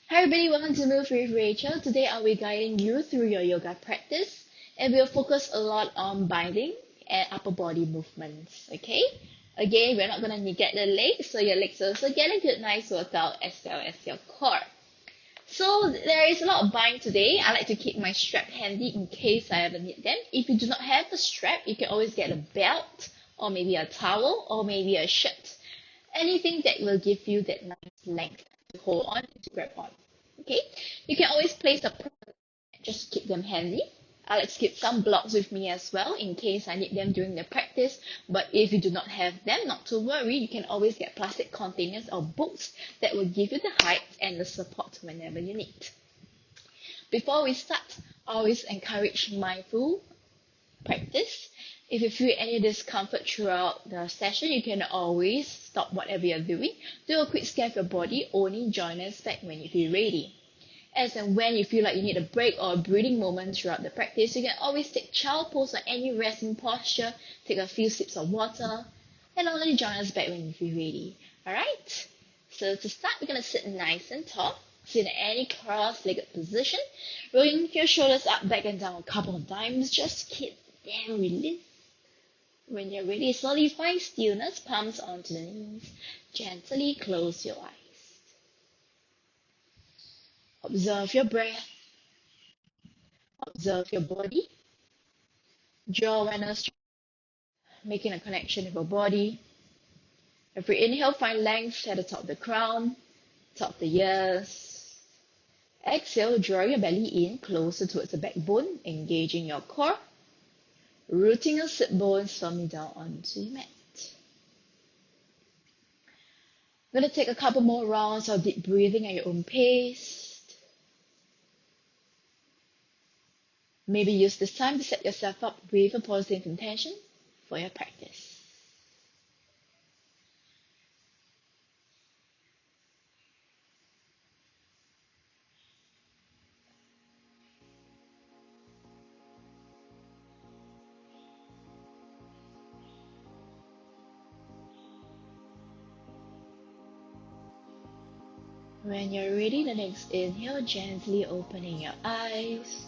Hi everybody, welcome to Move with Rachel. Today I'll be guiding you through your yoga practice and we'll focus a lot on binding and upper body movements, okay? Again, we're not going to neglect the legs, so your legs also get a good nice workout as well as your core. So there is a lot of bind today. I like to keep my strap handy in case I ever need them. If you do not have a strap, you can always get a belt or maybe a towel or maybe a shirt. Anything that will give you that nice length to hold on and to grab on. Okay, you can always place a product, just keep them handy. I like to keep some blocks with me as well in case I need them during the practice. But if you do not have them, not to worry, you can always get plastic containers or books that will give you the height and the support whenever you need. Before we start, I always encourage mindful practice. If you feel any discomfort throughout the session, you can always stop whatever you're doing, do a quick scan of your body, only join us back when you feel ready. As and when you feel like you need a break or a breathing moment throughout the practice, you can always take child pose or any resting posture, take a few sips of water, and only join us back when you feel ready. Alright? So to start, we're going to sit nice and tall. Sit in any cross-legged position, rolling your shoulders up, back and down a couple of times. Just keep them release. When you're ready, slowly find stillness, palms onto the knees. Gently close your eyes. Observe your breath. Observe your body. Draw awareness, making a connection with your body. Every inhale, find length at the top of the crown, top of the ears. Exhale, draw your belly in, closer towards the backbone, engaging your core. Rooting your sit bones firmly down onto your mat. I'm going to take a couple more rounds of deep breathing at your own pace. Maybe use this time to set yourself up with a positive intention for your practice. When you're ready, the next inhale, gently opening your eyes.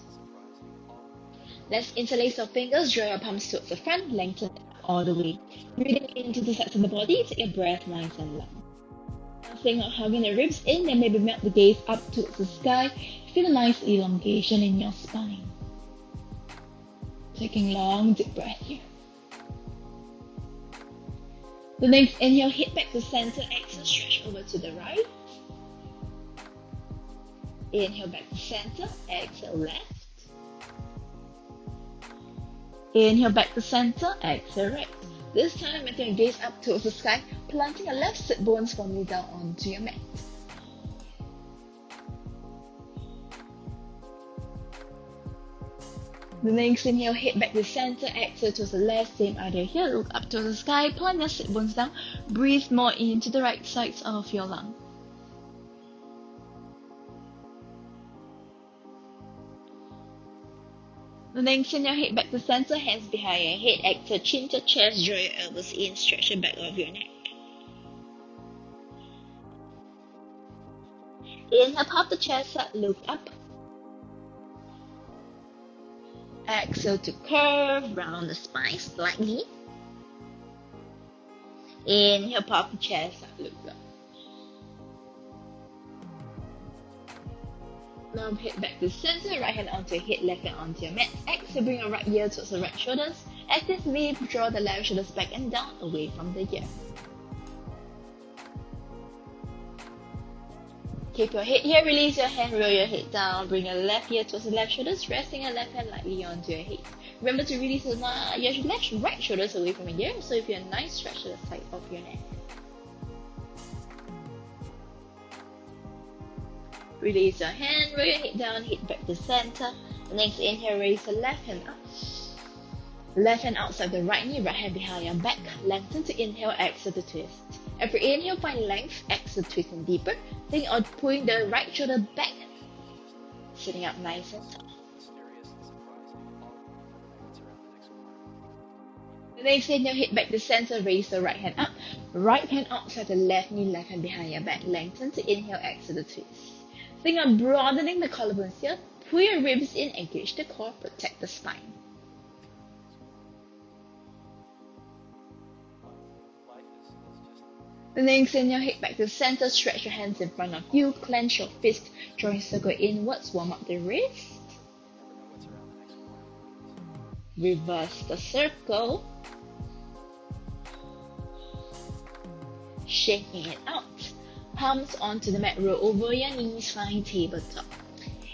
Let's interlace your fingers, draw your palms towards the front, lengthen all the way. Breathing into the sides of the body, take your breath nice and long. Think of hugging the ribs in, then maybe melt the gaze up towards the sky. Feel a nice elongation in your spine. Taking long deep breath here. The next inhale, hit back to center, exhale, stretch over to the right. Inhale back to center, exhale left. Inhale back to center, exhale right. This time, maintain your gaze up towards the sky, planting your left sit bones firmly down onto your mat. The next inhale, hit back to center, exhale towards the left, same idea here, look up towards the sky, plant your sit bones down, breathe more into the right sides of your lung. The next inhale, head back to center, hands behind your head, exhale, chin to chest, draw your elbows in, stretch the back of your neck. Inhale, pop the chest up, look up. Exhale to curve, round the spine slightly. Inhale, pop the chest up, look up. Now head back to center, right hand onto your head, left hand onto your mat. Exhale, bring your right ear towards the right shoulders. Actively draw the left shoulders back and down, away from the ear. Keep your head here, release your hand, roll your head down. Bring your left ear towards the left shoulders, resting your left hand lightly onto your head. Remember to release your right shoulders away from your ear, so you feel a nice stretch to the side of your neck. Release your hand, roll your head down, head back to center. The next inhale, raise the left hand up. Left hand outside the right knee, right hand behind your back. Lengthen to inhale, exhale to twist. Every inhale, find length, exhale, twisting deeper. Think of pulling the right shoulder back. Sitting up nice and tall. The next inhale, head back to center, raise the right hand up. Right hand outside the left knee, left hand behind your back. Lengthen to inhale, exhale to twist. Think of broadening the collarbones here. Pull your ribs in, engage the core, protect the spine. Then extend your head back to the center, stretch your hands in front of you, clench your fist, drawing a circle inwards, warm up the wrist. Reverse the circle. Shaking it out. Palms onto the mat, roll over your knees, find tabletop.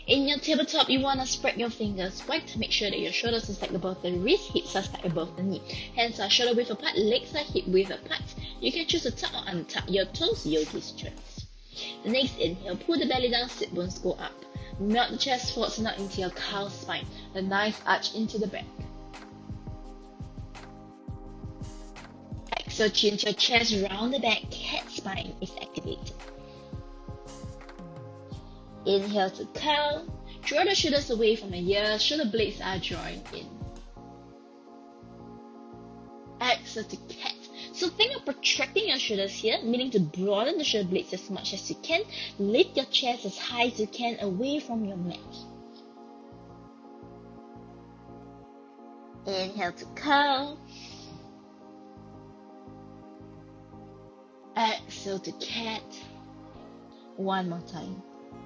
In your tabletop, you want to spread your fingers wide to make sure that your shoulders are stacked above the wrist, hips are stacked above the knee. Hands are shoulder width apart, legs are hip width apart. You can choose to tuck or untuck your toes, Yogis choice. The next inhale, pull the belly down, sit bones go up. Melt the chest forwards and out into your cow spine. A nice arch into the back. Exhale, chin to your chest, round the back, cat spine is activated. Inhale to cow. Draw the shoulders away from the ears, shoulder blades are drawing in. Exhale to cat. So think of protracting your shoulders here, meaning to broaden the shoulder blades as much as you can. Lift your chest as high as you can away from your mat. Inhale to cow. Exhale to cat. One more time.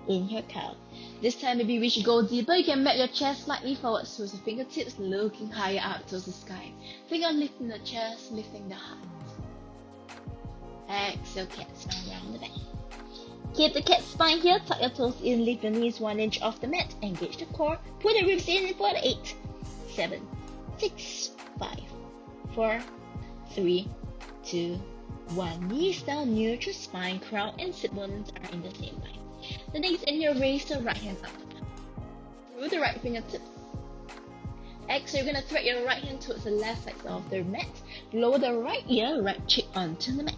Inhale, cow. This time maybe we should go deeper. You can melt your chest slightly forwards towards the fingertips, looking higher up towards the sky. Think of lifting the chest, lifting the heart. Exhale, cat spine round the back. Keep the cat spine here, tuck your toes in, lift your knees 1 inch off the mat, engage the core, pull the ribs in for 8, 7, 6, 5, 4, 3, 2, 1. Knees down, neutral spine, crown and sit bones are in the same line. The next inhale, raise the right hand up through the right fingertips. Exhale, you're going to thread your right hand towards the left side of the mat. Lower the right ear, right cheek onto the mat.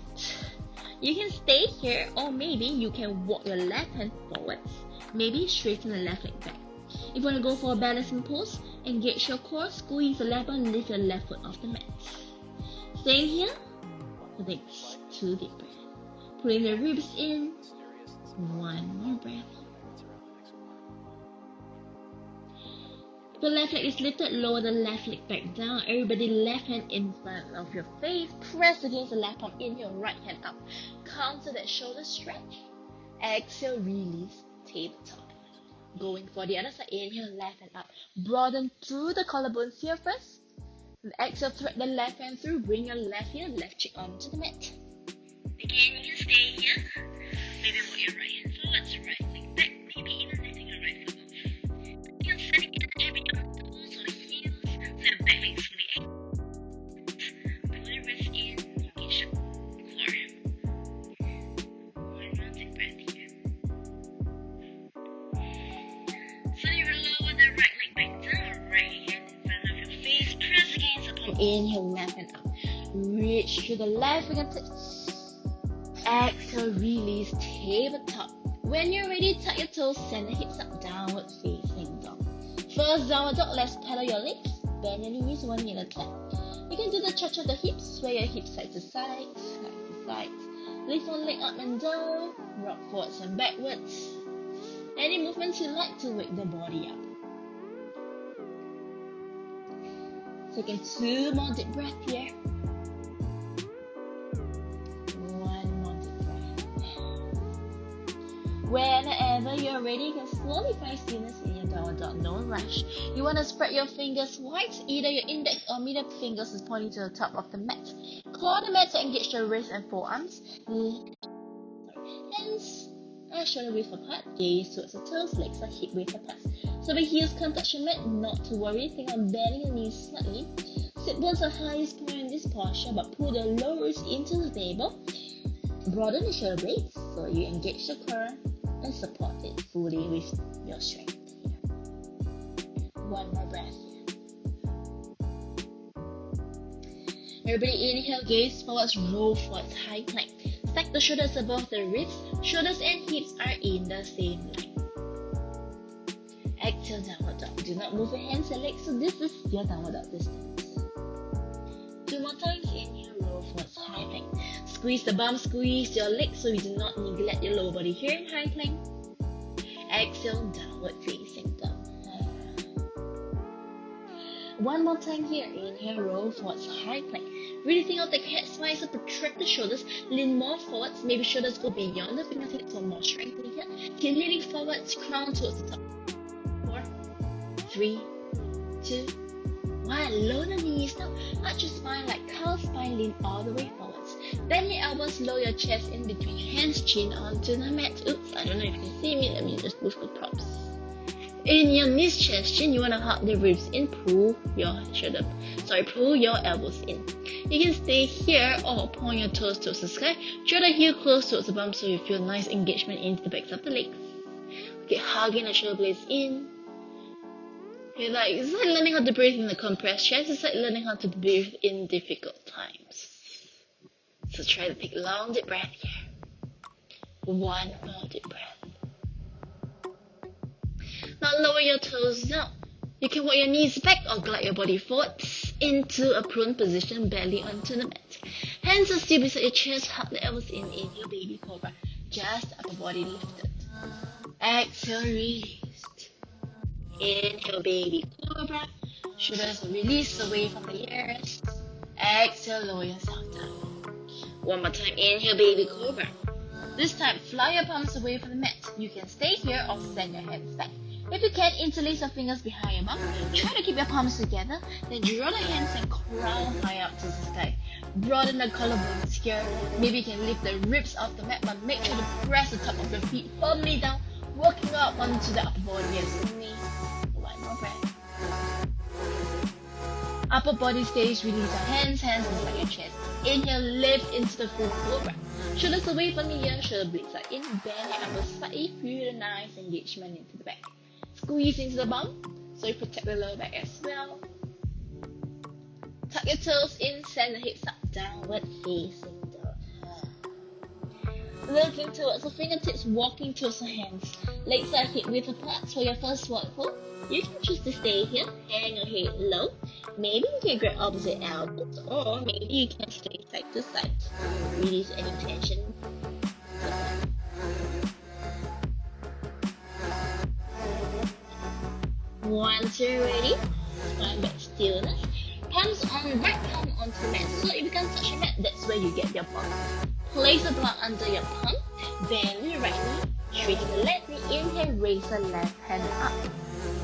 You can stay here, or maybe you can walk your left hand forwards. Maybe straighten the left leg back. If you want to go for a balancing pose, engage your core, squeeze the left arm, lift your left foot off the mat. Staying here for the next 2 deep breaths. Pulling the ribs in. 1 more breath. If the left leg is lifted, lower the left leg back down. Everybody, left hand in front of your face. Press against the left palm, inhale, right hand up. Counter that shoulder stretch. Exhale, release, tabletop. Going for the other side, inhale, left hand up. Broaden through the collarbones here first. And exhale, thread the left hand through. Bring your left ear, left cheek onto the mat. Again, you can stay here. Maybe move your right hand forwards, right leg back, maybe even letting your right foot move. You're setting energy with your toes or the heels, so your back leg is fully active. Pull the wrist in, engage the core. 1 more deep breath here. So you lower the right leg back down, right hand in front of your face, press against the palm, inhale, left hand up. Reach to the left fingertips. Exhale, release, tabletop. When you're ready, tuck your toes, send the hips up, downward facing dog. First downward dog, let's pedal your legs. Bend your knees 1 knee at a time. You can do the cha of the hips, sway your hips side to side, side to side. Lift one leg up and down, rock forwards and backwards. Any movements you like to wake the body up. Taking 2 more deep breaths here. Whenever you're ready, you can slowly find stillness in your downward dog. No rush. You want to spread your fingers wide. Either your index or middle fingers is pointing to the top of the mat. Claw the mat to engage the wrists and forearms. Hands are shoulder width apart. Gaze towards the toes. Legs are hip width apart. So the heels can't touch the mat. Not to worry. Think of bending the knees slightly. Sit bones are highest point in this posture, but pull the lower wrist into the table. Broaden the shoulder blades so you engage the core and support it fully with your strength. 1 more breath. Everybody inhale, gaze forwards, roll forwards, high plank. Stack the shoulders above the wrists. Shoulders and hips are in the same line. Exhale, downward dog. Do not move your hands and legs, so this is your downward dog distance. 2 more times. Inhale, roll forwards, high plank. Squeeze the bum, squeeze your legs so you do not neglect your lower body here in high plank. Exhale, downward facing dog. One more time here. Inhale, roll forwards, high plank. Really think of the cat spine, so protract the shoulders, lean more forwards, maybe shoulders go beyond the fingertips for more strength in here. Keep leaning forwards, crown towards the top. 4, 3, 2, 1. Lower the knees now. Arch your spine like cow spine, lean all the way forwards. Bend your elbows, lower your chest in between your hands, chin onto the mat. Oops, I don't know if you can see me. Let me just move the props. In your knees, chest, chin, you want to hug the ribs in, pull your elbows in. You can stay here or point your toes towards the sky. Draw the heel close towards the bum so you feel nice engagement into the backs of the legs. Okay, hugging the shoulder blades in. Okay, it's like learning how to breathe in the compressed chest. It's like learning how to breathe in difficult times. So try to take a long deep breath here. One more deep breath. Now lower your toes down. You can walk your knees back or glide your body forward into a prone position, belly onto the mat. Hands are still beside your chest, hug the elbows in, inhale baby cobra. Just upper body lifted. Exhale, released. Inhale baby cobra. Shoulders release away from the ears. Exhale, lower yourself down. One more time, inhale baby cobra. This time, fly your palms away from the mat. You can stay here or send your hands back. If you can, interlace your fingers behind your mouth. Try to keep your palms together. Then draw the hands and crown high up to the sky. Broaden the collarbones here. Maybe you can lift the ribs off the mat, but make sure to press the top of your feet firmly down, working up onto the upper body as me. One more breath. Upper body stays, release your hands beside your chest. Inhale, lift into the full cobra. Shoulders away from the ear, shoulder blades are in. Bend your elbows slightly, feel the nice engagement into the back. Squeeze into the bum, so you protect the lower back as well. Tuck your toes in, send the hips up, downward facing dog. Looking towards the fingertips, walking towards the hands. Legs are hip width apart for your first walk hold. You can choose to stay here, hang your head low. Maybe you can grab opposite elbows, or maybe you can stay side to side. Release any tension. Once you're ready, find back stillness. Palms on, right palm onto the mat. So if you can't touch your mat, that's where you get your palm. Place the block under your palm. Bend your right knee, straighten the left knee. Inhale, raise the left hand up.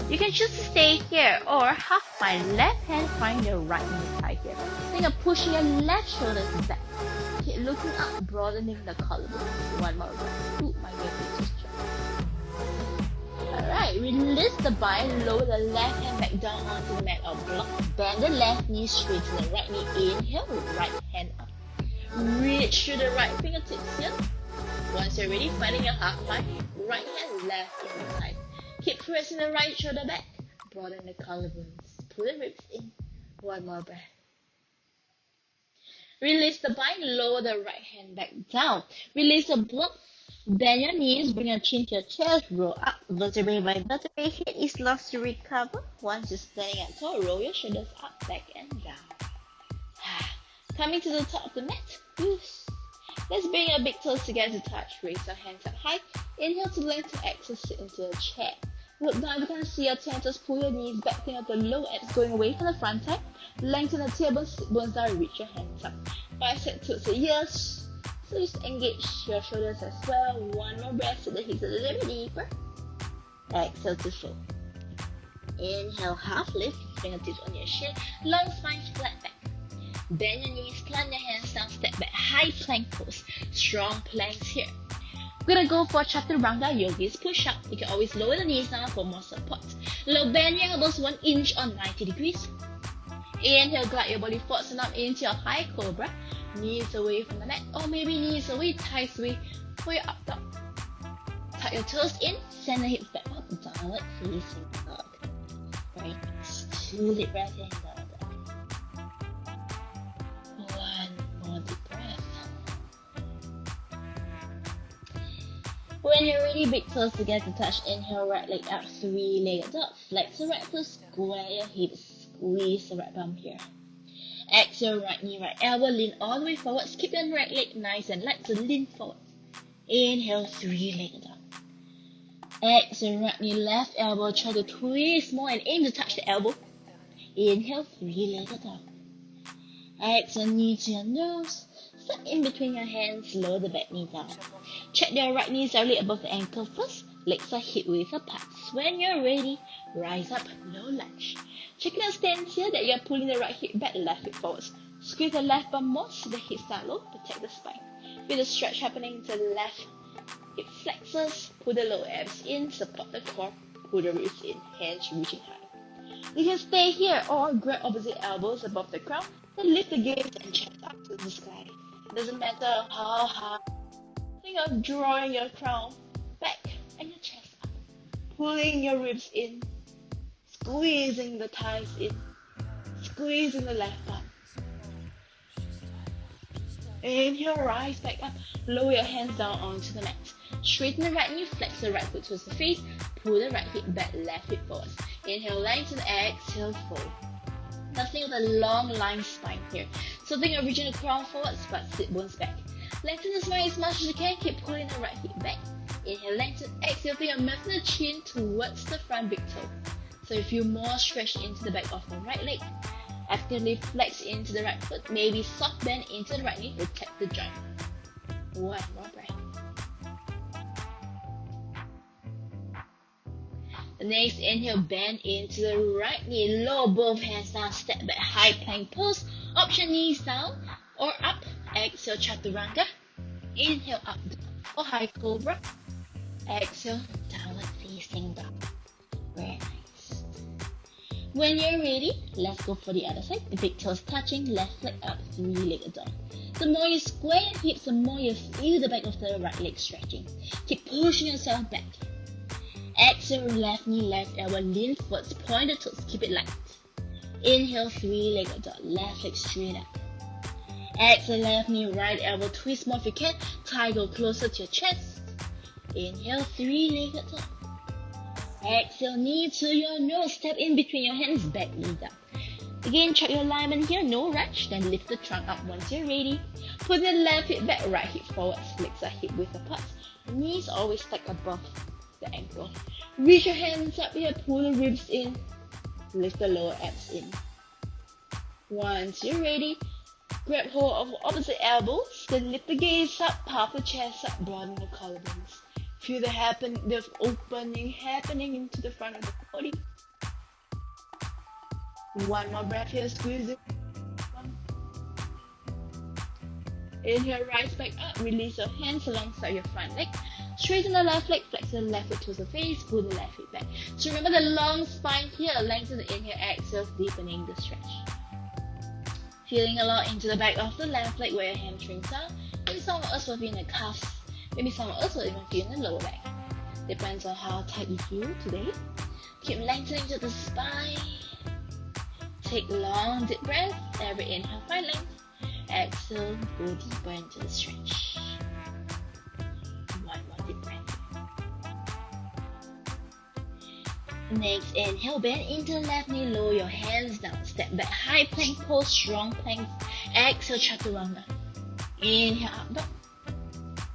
You can choose to stay here or half my left hand, find your right knee tight here. Think of pushing your left shoulders back. Keep looking up, broadening the collarbone. One more breath. Ooh, my neck is just Alright, release the bind, lower the left hand back down onto the mat or block. Bend the left knee, straighten the right knee. Inhale, right hand up. Reach through the right fingertips here. Once you're ready, finding your half line. Right hand, left inside. Keep pressing the right shoulder back. Broaden the collarbones. Pull the ribs in. One more breath. Release the bind, lower the right hand back down. Release the block. Bend your knees, bring your chin to your chest, roll up, vertebrae by vertebrae. Head is lost to recover. Once you're standing at tall, roll your shoulders up, back and down. Coming to the top of the mat. Let's bring your big toes together to touch. Raise your hands up high. Inhale to lengthen, exhale, sit into a chair. Look down, you can see your temples, pull your knees back, think of the low abs going away from the front side. Lengthen the tailbone, sit bones down, reach your hands up. Bicep towards the ears. So just engage your shoulders as well. One more breath so the hips a little bit deeper. Exhale to fold. Inhale, half lift, fingertips on your shin, long spine, flat back. Bend your knees, plant your hands down, step back, high plank pose. Strong planks here. We're gonna go for Chaturanga Yogis push up. You can always lower the knees down for more support. Low, bend your elbows 1 inch or 90 degrees. Inhale, glide your body forward and up into your high cobra. Knees away from the mat, or maybe knees away, thighs away for your up dog. Tuck your toes in, send the hips back up, downward facing dog. Right, 2 deep breaths in, down dog. One more deep breath. When you're ready, big toes together to touch. Inhale, right leg up, 3-legged dog. Flex the right foot, square your hips, squeeze the right bum here. Exhale, right knee, right elbow, lean all the way forward. Keep your right leg nice and light, so lean forward. Inhale, 3-legged dog. Exhale, right knee, left elbow, try to twist more and aim to touch the elbow. Inhale, three-legged dog. Exhale, knee to your nose. Step in between your hands, lower the back knee down. Check your right knee directly above the ankle first. Legs are hip width apart. When you're ready, rise up, low lunge. Check your stance here that you're pulling the right hip back, left hip forwards. Squeeze the left bum more so the hips down low, protect the spine. Feel the stretch happening to the left hip flexors, pull the lower abs in, support the core, pull the wrists in, hands reaching high. You can stay here or grab opposite elbows above the ground, then lift the gaze and chest up to the sky. Doesn't matter how hard. Think of drawing your crown back and your chest up, pulling your ribs in, squeezing the thighs in, squeezing the left bum. Inhale, rise back up, lower your hands down onto the mat. Straighten the right knee, flex the right foot towards the face, pull the right hip back, left hip forwards. Inhale, lengthen, exhale, fold. Nothing with a long line spine here. So think of reaching the crown forwards, but sit bones back. Lengthen the spine as much as you can, keep pulling the right hip back. Inhale, lengthen, exhale, think of moving the chin towards the front big toe. So you feel more stretch into the back of the right leg. Actively flex into the right foot, maybe soft bend into the right knee, protect the joint. One more breath. The next inhale, bend into the right knee, lower both hands down, step back, high plank pose. Option knees down or up. Exhale, chaturanga. Inhale, up or high cobra. Exhale, downward facing dog. Very nice. When you're ready, let's go for the other side. The big toes touching, left leg up, three-legged dog. The more you square your hips, the more you feel the back of the right leg stretching. Keep pushing yourself back. Exhale, left knee, left elbow, lean forwards, point the toes, keep it light. Inhale, three-legged dog, left leg straight up. Exhale, left knee, right elbow, twist more if you can, thigh go closer to your chest. Inhale, three-legged dog. Exhale, knee to your nose, step in between your hands, back knee down. Again, check your alignment here, no rush, then lift the trunk up once you're ready. Put the left hip back, right hip forwards, legs are hip width apart. Knees always stacked above the ankle. Reach your hands up here, pull the ribs in, lift the lower abs in. Once you're ready, grab hold of opposite elbows, then lift the gaze up, puff the chest up, broaden the collarbones. Feel the opening happening into the front of the body. One more breath here, squeeze it. Inhale, rise back up, release your hands alongside your front leg. Straighten the left leg, flex the left foot towards the face, pull the left hip back. So remember the long spine here, lengthen the inhale, exhale, deepening the stretch. Feeling a lot into the back of the left leg where your hamstrings are. Maybe some of us will feel in the calves. Maybe some of us will even feel in the lower back. Depends on how tight you feel today. Keep lengthening to the spine. Take long deep breath. Every inhale, find length. Exhale, go deeper into the stretch. One more deep breath. Next, inhale, bend into the left knee, lower your hands down. Step back, high plank pose, strong plank. Exhale, chaturanga. Inhale, up dog.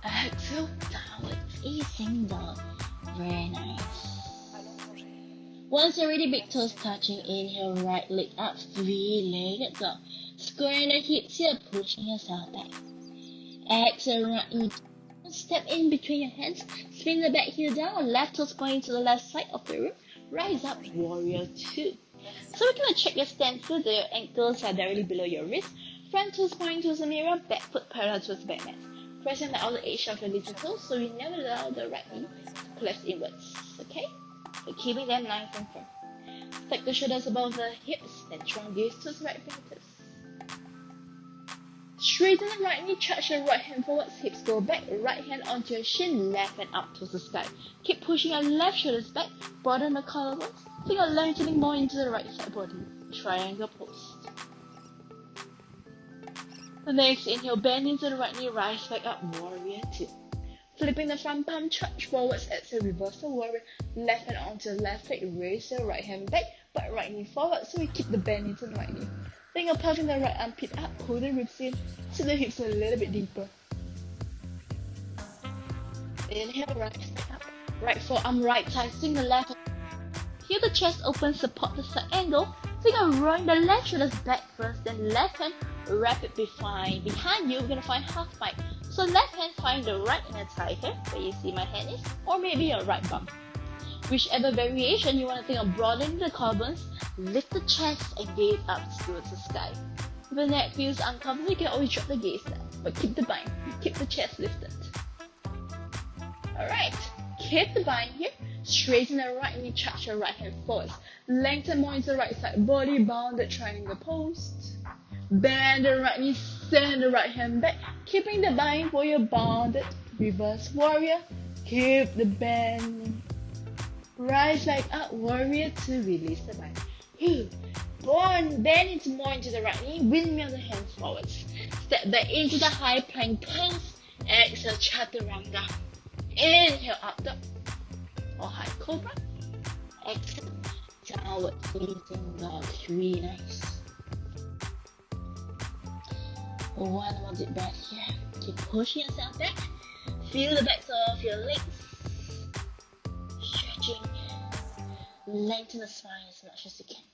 Exhale, downward facing dog. Very nice. Once you're ready, big toes touching. Inhale, right leg up, three-legged dog. Squaring the hips here, pushing yourself back. Exhale, right knee. Step in between your hands. Swing the back heel down. Left toes pointing to the left side of the room. Rise up, warrior two. So we're going to check your stance so that your ankles are directly below your wrist. Front toes pointing towards the mirror. Back foot parallel towards the back mat. Pressing the outer edge of your little toes so you never allow the right knee to collapse inwards. Okay? So keeping them nice and firm. Stack the shoulders above the hips, then strong gaze towards the right fingertips. Straighten the right knee, touch your right hand forwards, hips go back, right hand onto your shin, left hand up towards the sky. Keep pushing your left shoulders back, broaden the collarbones. Think of lengthening more into the right side body. Triangle pose. The next inhale, bend into the right knee, rise back up, warrior two. Flipping the front palm, touch forwards, exhale, reverse the warrior. Left hand onto the left leg, raise your right hand back, but right knee forward, so we keep the bend into the right knee. Think of puffing the right armpit up, pull the ribs in, so the hips a little bit deeper. Inhale, rise back up. Right forearm right side, swing the left. Feel the chest open, support the side angle. Think of rolling the left shoulders back first, then left hand wrap it behind you. We're gonna find half pike. So left hand find the right inner thigh here, where you see my hand is, or maybe your right bum. Whichever variation you want to think of broadening the collarbones, lift the chest and gaze up towards the sky. If the neck feels uncomfortable, you can always drop the gaze down, but keep the bind, keep the chest lifted. Alright, keep the bind here, straighten the right knee, touch your right hand forwards, lengthen more into the right side body, bounded triangle post. Bend the right knee, send the right hand back, keeping the bind for your bounded reverse warrior. Keep the bend. Rise back up, warrior to release the bind. Bend into more into the right knee, windmill the hands forwards. Step back into the high plank pose. Exhale, chaturanga. Inhale, up dog or high cobra. Exhale, downward facing dog. Really nice. One more deep breath here. Keep pushing yourself back. Feel the backs of your legs. Stretching. Lengthen the spine as much as you can.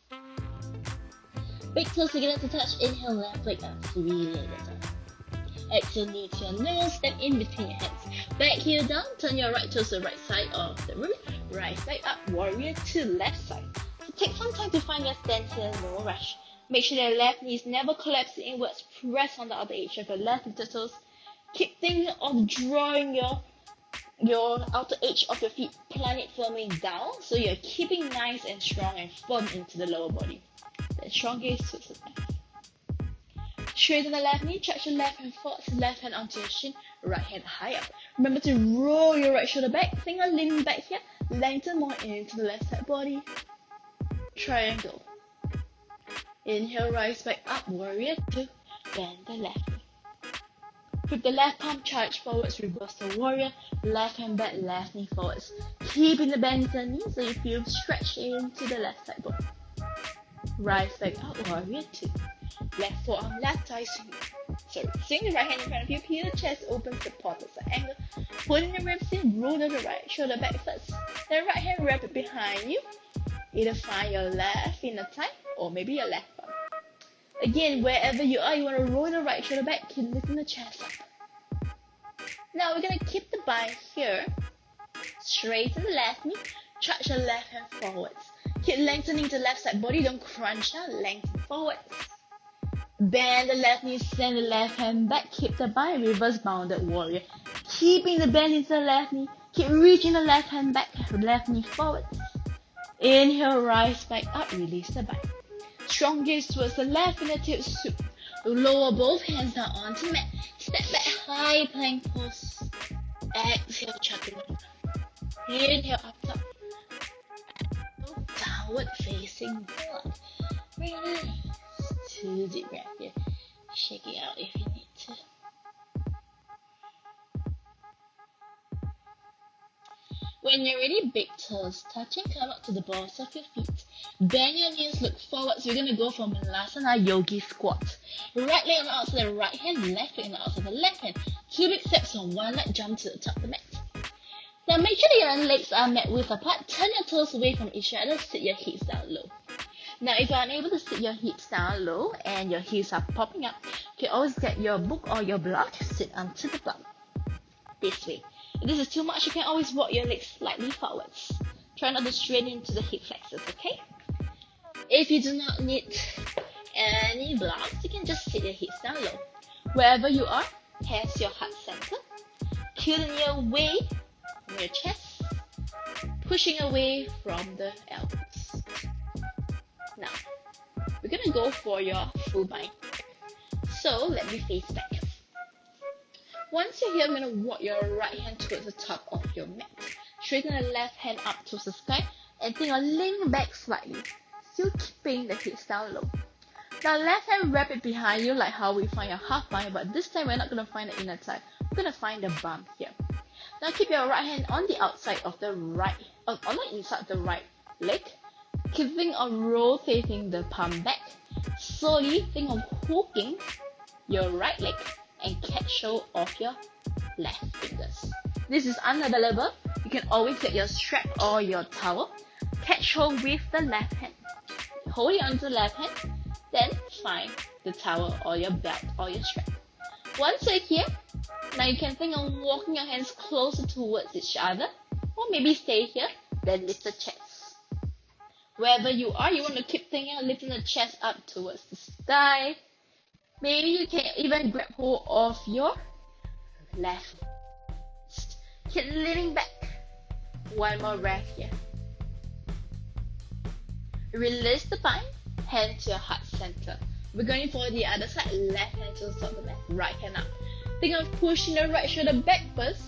Big toes together to touch. Inhale, left leg up. 3 legs at a time. Exhale, knee to your nose. Step in between your hands. Back heel down. Turn your right toes to the right side of the room. Rise back up. Warrior to left side. So take some time to find your stance here. No rush. Make sure that left knees never collapse inwards. Press on the outer edge of your left little toes. Keep thinking of drawing your outer edge of your feet, plant it firmly down, so you're keeping nice and strong and firm into the lower body. Then strong gaze towards the back. Straighten the left knee, touch your left hand forwards, left hand onto your shin, right hand high up. Remember to roll your right shoulder back, finger leaning back here, lengthen more into the left side body. Triangle. Inhale, rise back up, warrior two, bend the left knee. With the left palm charge forwards, reverse the warrior, left hand back, left knee forwards. Keeping the bend in the knee so you feel stretched into the left side bone. Rise back up, warrior two. Left forearm, left thigh swing. Swing the right hand in front of you, peel the chest open, support the side angle. Pulling the ribs in, roll to the right, shoulder back first. Then right hand wrap it behind you. Either find your left inner thigh or maybe your left bum. Again, wherever you are, you want to roll the right shoulder back, keep lifting the chest up. Now we're going to keep the bind here. Straighten the left knee, touch your left hand forwards. Keep lengthening the left side body, don't crunch down, lengthen forwards. Bend the left knee, send the left hand back, keep the bind, reverse bounded warrior. Keeping the bend into the left knee, keep reaching the left hand back, left knee forwards. Inhale, rise back up, release the bind. Strong gaze towards the left fingertips. Lower both hands down onto mat. Step back, high plank pose. Exhale, chaturanga. Inhale, up top. Downward facing dog. Very nice. 2 deep breaths here. Shake it out if you need to. When you're ready, big toes touching, come up to the balls of your feet. Bend your knees, look forward. So you're going to go for Malasana Yogi squat. Right leg on the outside of the right hand, left leg on the outside of the left hand. Cubic steps on one leg, jump to the top of the mat. Now make sure that your legs are mat width apart. Turn your toes away from each other, sit your hips down low. Now if you're unable to sit your hips down low and your heels are popping up, you can always get your book or your block, sit onto the block. This way. If this is too much, you can always walk your legs slightly forwards. Try not to strain into the hip flexors, okay? If you do not need any blocks, you can just sit your hips down low. Wherever you are, hands your heart center. Peeling your way from your chest. Pushing away from the elbows. Now, we're going to go for your full bind. So, let me face back. Once you're here, I'm going to walk your right hand towards the top of your mat. Straighten the left hand up towards the sky and think of leaning back slightly. Still keeping the hips down low. Now left hand wrap it behind you like how we find your half bind, but this time we're not going to find the inner thigh. We're going to find the bum here. Now keep your right hand on the outside of the right, on the inside the right leg. Keeping on rotating the palm back. Slowly think of hooking your right leg and catch hold of your left fingers. This is unavailable. You can always get your strap or your towel, catch hold with the left hand, hold it onto the left hand, then find the towel or your belt or your strap. Once you're here, now you can think of walking your hands closer towards each other, or maybe stay here, then lift the chest. Wherever you are, you want to keep thinking of lifting the chest up towards the sky. Maybe you can even grab hold of your left. Keep leaning back. One more breath here. Release the spine, hand to your heart center. We're going for the other side, left hand to the top of the mat, right hand up. Think of pushing the right shoulder back first,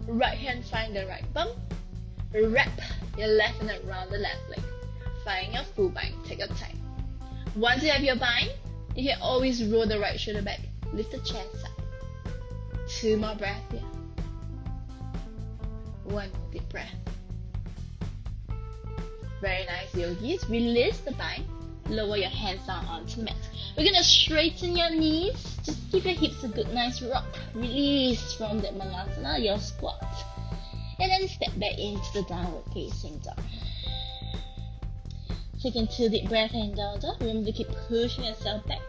right hand find the right bum, wrap your left hand around the left leg, find your full bind, take your time. Once you have your bind, you can always roll the right shoulder back, lift the chest up. 2 more breaths here. 1 deep breath. Very nice, yogis. Release the bind. Lower your hands down onto the mat. We're gonna straighten your knees. Just give your hips a good nice rock. Release from that malasana, your squat. And then step back into the downward facing dog. Taking 2 deep breaths in down dog. Remember to keep pushing yourself back.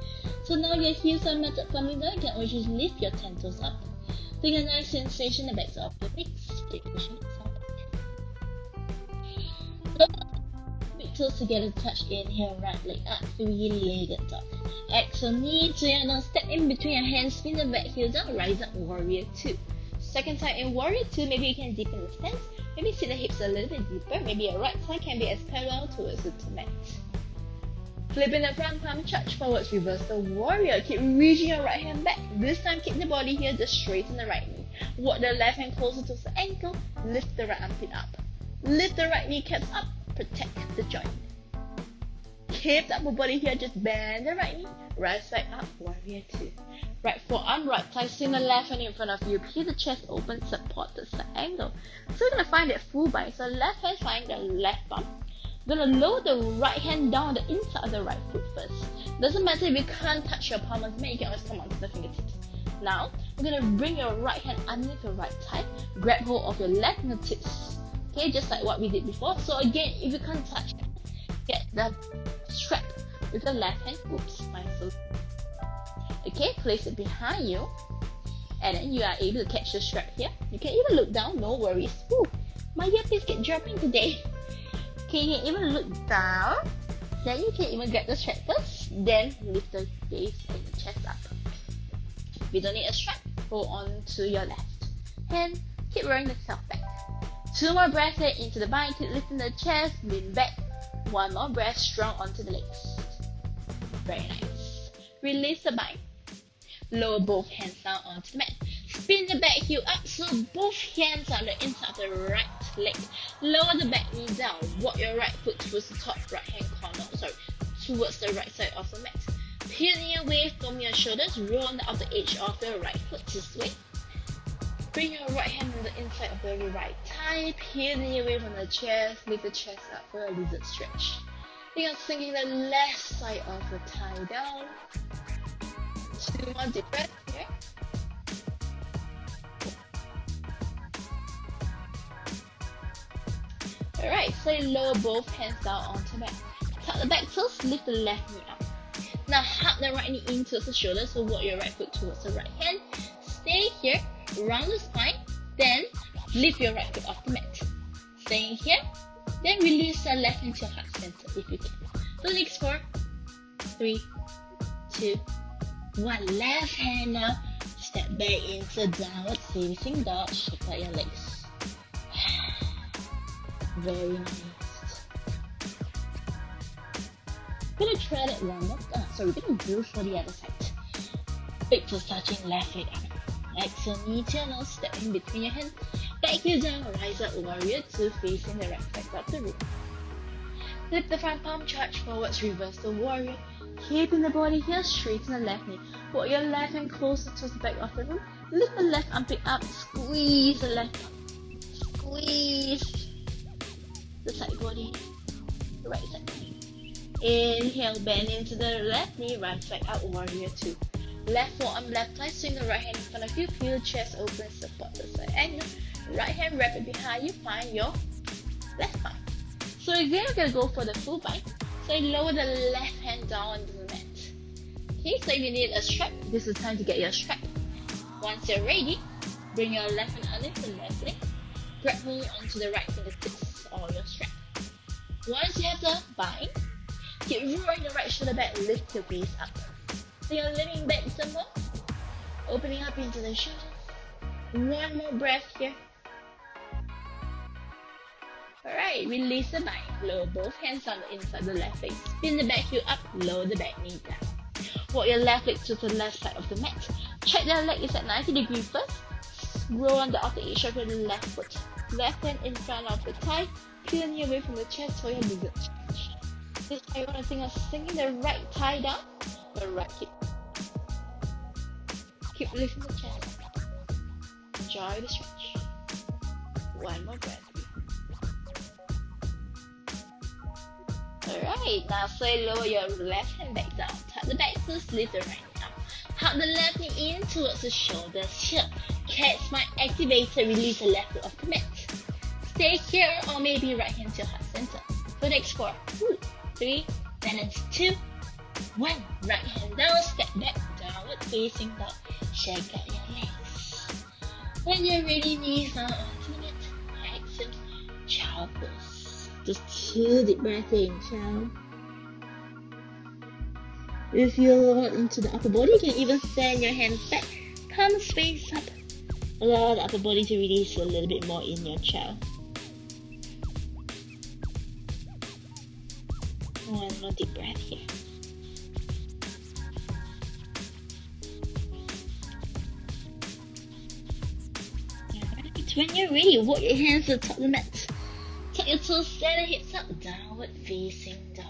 So now your heels are matted firmly down. You can always just lift your 10 toes up. Take a nice sensation in the backs of your legs. Keep pushing yourself back. Big toes together, touch inhale, right leg up, 3-legged dog. Exhale, knee to your nose, step in between your hands, spin the back heel down, rise up, warrior 2. Second time in warrior 2, maybe you can deepen the stance, maybe sit the hips a little bit deeper, maybe your right side can be as parallel towards the mat. Flipping the front palm, charge forwards, reverse the warrior, keep reaching your right hand back, this time keep the body here, just straighten the right knee. Walk the left hand closer to the ankle, lift the right armpit up. Lift the right kneecaps up, protect the joint. Keep the upper body here, just bend the right knee, right side up, warrior 2. Right forearm, right thigh, swing the left hand in front of you, peel the chest open, support the side angle. So we're going to find that full bind, so left hand find the left bum. We're going to lower the right hand down the inside of the right foot first. Doesn't matter if you can't touch your palm on the mat, you can always come onto the fingertips. Now, we're going to bring your right hand underneath your right thigh, grab hold of your left fingertips. Okay, just like what we did before. So again, if you can't touch, get the strap with the left hand. Oops, my foot. Okay, place it behind you, and then you are able to catch the strap here. You can even look down, no worries. Ooh, my earpiece get dropping today. Okay, you can even look down. Then you can even grab the strap first, then lift the face and the chest up. If you don't need a strap, hold on to your left hand. Keep rolling yourself back. 2 more breaths here into the bind, keep lifting the chest, lean back. 1 more breath, strong onto the legs. Very nice. Release the bind. Lower both hands down onto the mat. Spin the back heel up, so both hands are on the inside of the right leg. Lower the back knee down. Walk your right foot towards the top right hand corner. Towards the right side of the mat. Peeling away from your shoulders, roll on the outer edge of your right foot this way. Bring your right hand on the inside of the right thigh, peeling away from the chest, lift the chest up for a lizard stretch. Then you're sinking the left side of the thigh down. 2 more deep breaths here. Alright, so you lower both hands down onto the mat. Tuck the back toes, lift the left knee up. Now hug the right knee in towards the shoulder, so walk your right foot towards the right hand. Stay here, round the spine, then lift your right foot off the mat. Staying here, then release the left hand to your heart center if you can. So next 4, 3, 2, 1. Left hand now. Step back into downward facing dog. Shake out your legs. Very nice. We're gonna try that one more. We're gonna do for the other side. Big toes touching left leg up. Exhale, knee to your nose, step in between your hands. Back heel down, rise up, warrior 2, facing the right side of the room. Lift the front palm, charge forwards, reverse the warrior. Keeping the body here, straighten the left knee. Put your left hand closer to the back of the room. Lift the left armpit up, squeeze the left arm. Squeeze the side body, the right side body. Inhale, bend into the left knee, right side out, warrior 2. Left forearm, left thigh, swing the right hand in front of you, feel chest open, support the side angle. Right hand wrap it behind you, find your left bind. So again, we're gonna go for the full bind. So lower the left hand down onto the mat. Okay, so if you need a strap, this is time to get your strap. Once you're ready, bring your left hand underneath the left leg, grab hold onto the right fingertips or your strap. Once you have the bind, keep rolling the right shoulder back, lift your gaze up. So you're leaning back some more, opening up into the shoulders. One more breath here. Alright, release the bind. Lower both hands on the inside the left leg. Spin the back heel up, lower the back knee down. Walk your left leg to the left side of the mat. Check that leg is at 90 degrees first. Roll on the outer edge of your left foot. Left hand in front of the thigh. Peel knee away from the chest for your lizard stretch. This time you want to think of sinking the right thigh down, the right hip. Keep lifting the chest. Enjoy the stretch. One more breath. Alright, now slowly lower your left hand back down. Tuck the back toes, lift the right arm. Hug the left knee in towards the shoulders here. Cat smile activated, release the left foot off the mat. Stay here or maybe right hand to your heart center. For the next 4, 3, then it's 2, 1. Right hand down, step back, downward facing dog. Shake out your legs. When you're ready, knees down onto the mat. Exhale, child pose. Just 2 deep breaths in, child. If you lower into the upper body, you can even send your hands back, palms face up. Allow the upper body to release a little bit more in your child. One more deep breath here. Alright, when you're ready, walk your hands to the top of the mat. Tuck your toes, stand the hips up, downward facing dog.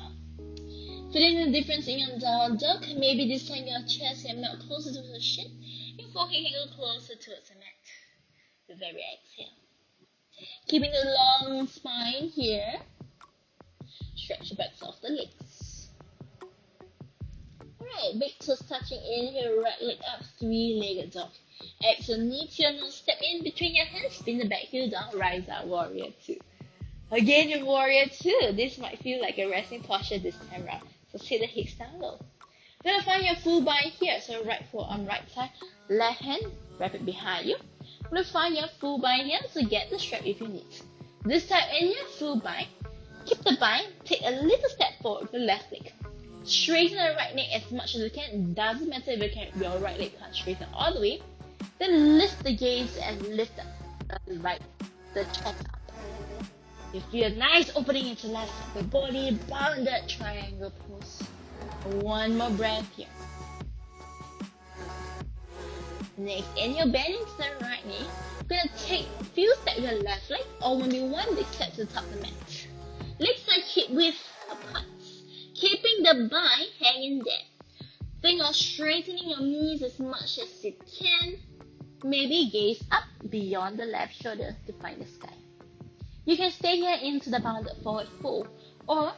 Feeling the difference in your down dog, maybe this time your chest can melt closer to the shin, your forehead can go closer towards the mat. The very exhale. Keeping the long spine here. Stretch the backs of the legs. Alright, big toes touching in here, right leg up, 3-legged dog. Exhale, knee to your nose, step in between your hands, spin the back heel down, rise up, warrior 2. Again in warrior 2, this might feel like a resting posture this time around. So sit the hips down low. You're gonna find your full bind here. So right foot on right side, left hand, wrap it behind you. You're gonna find your full bind here, so get the strap if you need. This time in your full bind, keep the bind, take a little step forward with the left leg. Straighten the right neck as much as you can. Doesn't matter if your right leg can't straighten all the way. Then lift the gaze and lift the chest up. You feel a nice opening into left side of the body, bounded triangle pose. One more breath here. Next, in your bend into the right knee, you're gonna take a few steps with your left leg, or maybe one big step to the top of the mat. Legs are hip width apart, keeping the bind hanging there. Think of straightening your knees as much as you can. Maybe gaze up beyond the left shoulder to find the sky. You can stay here into the bounded forward fold, or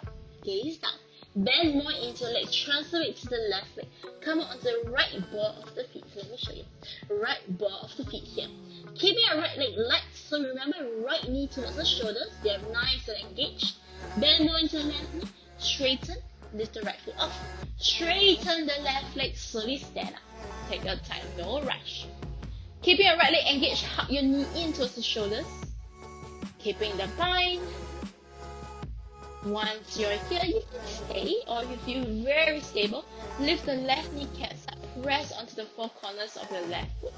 gaze down. Bend more into your legs, transfer it to the left leg. Come onto the right ball of the feet. So let me show you. Right ball of the feet here. Keeping your right leg light, so remember right knee towards the shoulders. They're nice and engaged. Bend more into the left knee. Straighten, lift the right foot off. Straighten the left leg, slowly stand up. Take your time, no rush. Keeping your right leg engaged, hug your knee in towards the shoulders. Keeping the bind. Once you're here, you can stay, or if you feel very stable, lift the left kneecap up, press onto the 4 corners of your left foot,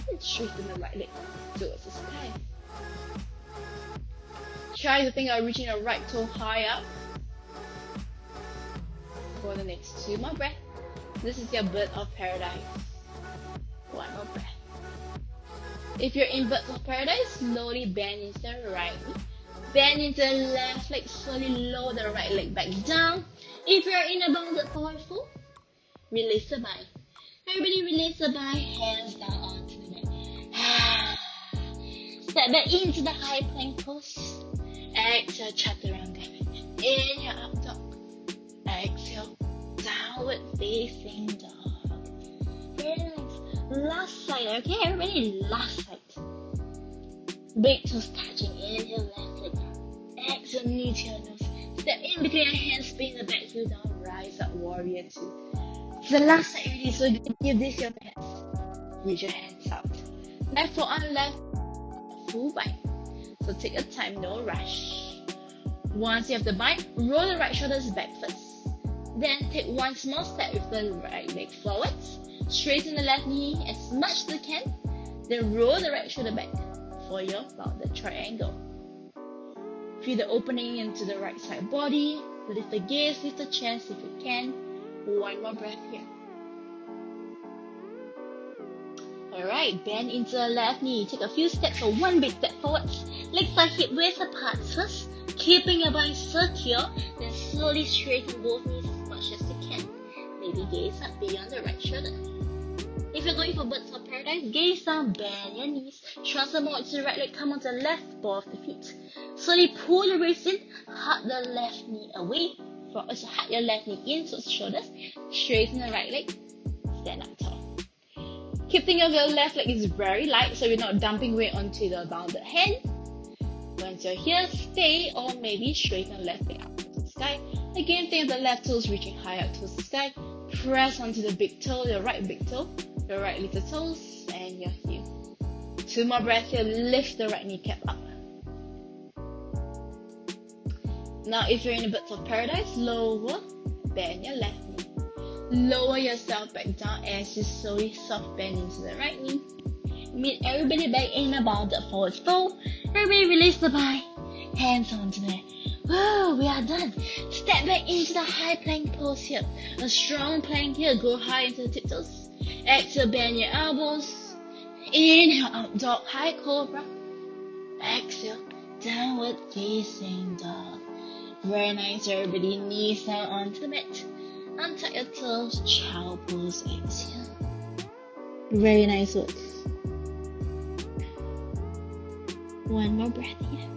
and straighten the right leg towards the sky. Try to think of reaching the right toe high up. For the next 2 more breaths. This is your bird of paradise. 1 more breath. If you're in bird of paradise, slowly bend into the right knee. Bend into the left leg, slowly lower the right leg back down. If you're in a bounded forward fold, release the bind. Everybody release the bind, hands down onto the mat. Step back into the high plank pose. Exhale, chaturanga. Inhale, up dog. Exhale, downward facing dog. Very nice. Last side, okay? Everybody, last side. Big toes touching, inhale, left leg up. Exhale, knee to your nose. Step in between your hands, spin the back heel down, rise up, warrior 2. It's the last side already, so give this your best. Reach your hands out. Left foot on left, full bind. So take your time, no rush. Once you have the bind, roll the right shoulders back first. Then take one small step with the right leg forwards. Straighten the left knee as much as you can. Then roll the right shoulder back for your bounded triangle. Feel the opening into the right side body. Lift the gaze, lift the chest if you can. One more breath here. Alright, bend into the left knee. Take a few steps or one big step forwards. Legs are hip width apart first. Keeping your bind secure. Then slowly straighten both knees as much as you can. Maybe gaze up beyond the right shoulder. If you're going for birds of paradise, gaze down, bend your knees. Transfer more to the right leg, come onto the left ball of the feet. Slowly pull the waist in, hug the left knee away. Hug your left knee in towards the shoulders. Straighten the right leg, stand up tall. Keep thinking of your left leg is very light, so you're not dumping weight onto the bounded hand. Once you're here, stay or maybe straighten the left leg up to the sky. Again, think of the left toes reaching high up towards the sky. Press onto the big toe, your right big toe, your right little toes, and your heel. 2 more breaths here, lift the right kneecap up. Now if you're in a birds of paradise, lower, bend your left knee. Lower yourself back down as you slowly soft bend into the right knee. Meet everybody back in a bounded forward fold. Everybody release the bind. Hands onto the mat. Whoa, we are done. Step back into the high plank pose here. A strong plank here. Go high into the tiptoes. Exhale, bend your elbows. Inhale, up dog, high cobra. Exhale, downward facing dog. Very nice, everybody. Knees down onto the mat. Untuck your toes. Child pose. Exhale. Very nice work. One more breath here.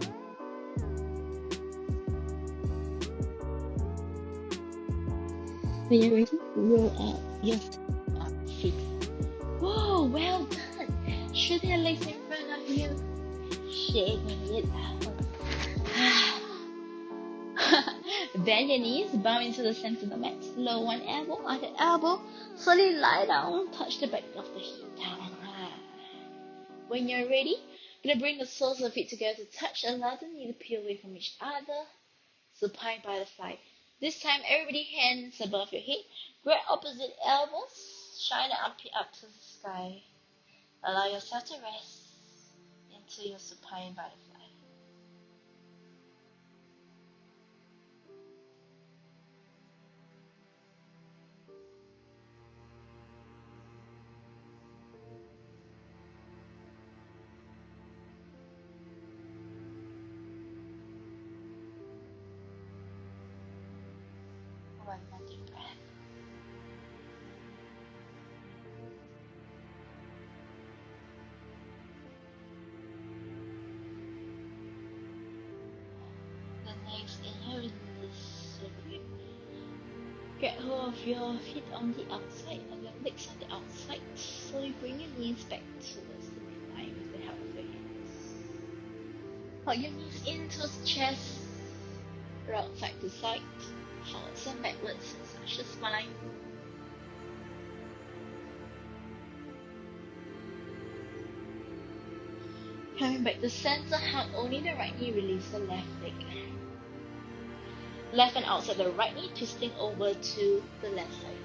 When you're ready, roll up your feet. Whoa, well done. Shoot your legs in front of you. Shaking it out. Bend your knees, bow into the center of the mat. Lower one elbow, other elbow. Slowly lie down, touch the back of the hip down. When you're ready, you're gonna bring the soles of the feet together to touch, allow the knee to peel away from each other. Supine butterfly. This time, everybody hands above your head. Grab opposite elbows. Shine the armpit up to the sky. Allow yourself to rest into your supine butterfly. One more deep breath. The next inhale, release. Get hold of your feet on the outside and your legs on the outside. Slowly bring your knees back towards the midline with the help of your hands. Hug your knees in towards the chest. Rock side to side. Forwards and backwards, massage the spine. Coming back to center, hug only the right knee, release the left leg. Left and outside the right knee, twisting over to the left side.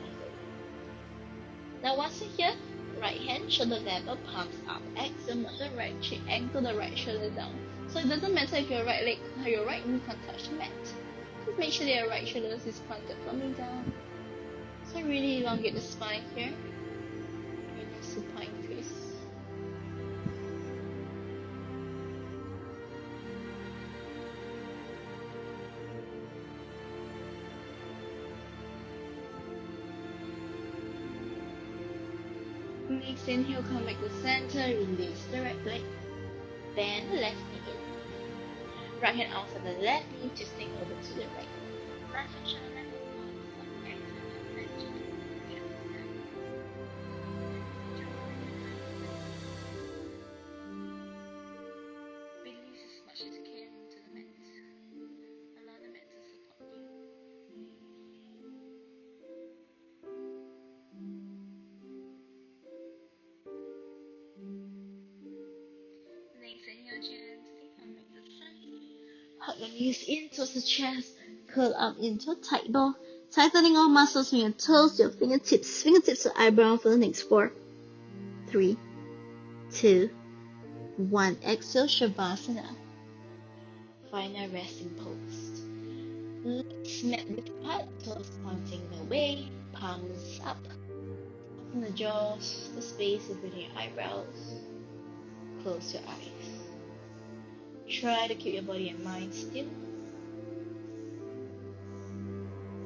Now once you're here, right hand, shoulder level, palms up. Exhale, mark the right cheek, ankle the right shoulder down. So it doesn't matter if your right leg or your right knee can't touch the mat. Just make sure that your right shoulder is pointed firmly down. So really elongate the spine here. Really supine face. Next inhale, come back to center, release the right leg. Bend the left knee in. Right hand out for the left knee, twisting over to the right. Left hand shoulder level. Knees in towards the chest. Curl up into a tight ball. Tightening all muscles from your toes to your fingertips. Fingertips to eyebrow for the next 4, 3, 2, 1. Exhale, Shavasana. Final resting pose. Legs met with apart, toes pointing away, palms up. Open the jaws, the space between your eyebrows. Close your eyes. Try to keep your body and mind still.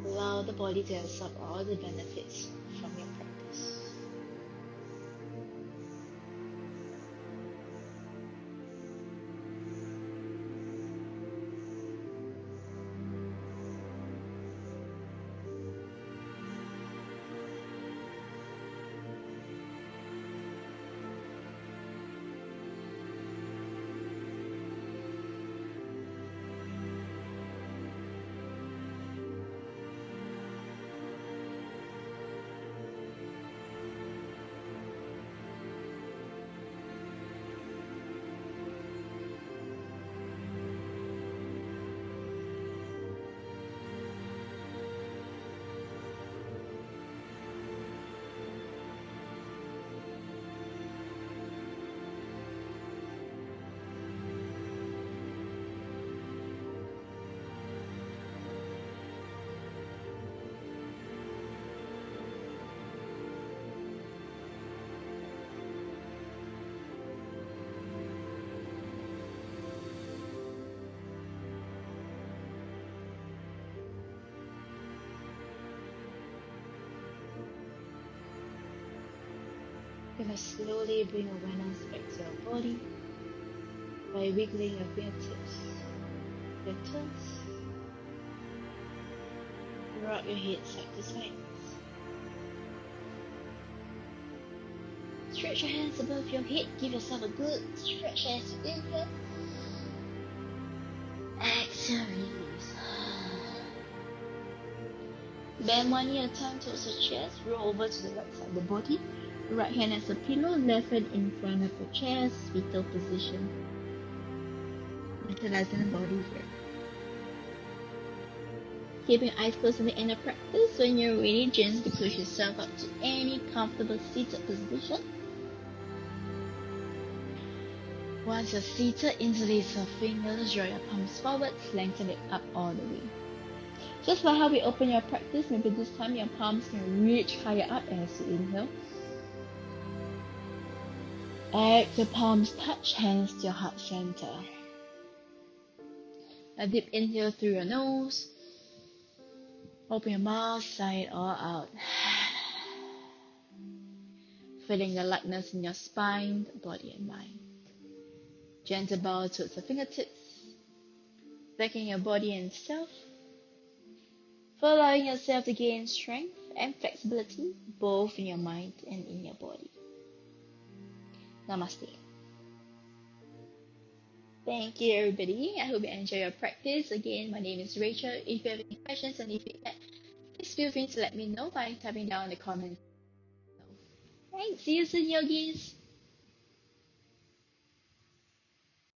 Allow the body to absorb all the benefits from your practice. You're going to slowly bring awareness back to your body by wiggling your fingertips, your toes. Rock your head side to side. Stretch your hands above your head. Give yourself a good stretch as you inhale. Exhale, release. Bend one knee at a time towards the chest. Roll over to the right side of the body. Right hand as a pillow, left hand in front of your chest, fetal position. Visualizing the body here. Keeping your eyes closed in the end of practice. When you're ready, gently push yourself up to any comfortable seated position. Once you're seated, interlace your fingers, draw your palms forward, lengthen it up all the way. Just like how we open your practice, maybe this time your palms can reach higher up as you inhale. Exhale, palms touch, hands to your heart center. A deep inhale through your nose. Open your mouth, sigh it all out. Feeling the lightness in your spine, body and mind. Gentle bow towards the fingertips. Backing your body and self. For allowing yourself to gain strength and flexibility, both in your mind and in your body. Namaste. Thank you, everybody. I hope you enjoy your practice. Again, my name is Rachel. If you have any questions or any feedback, please feel free to let me know by typing down in the comments. Thanks. See you soon, Yogis.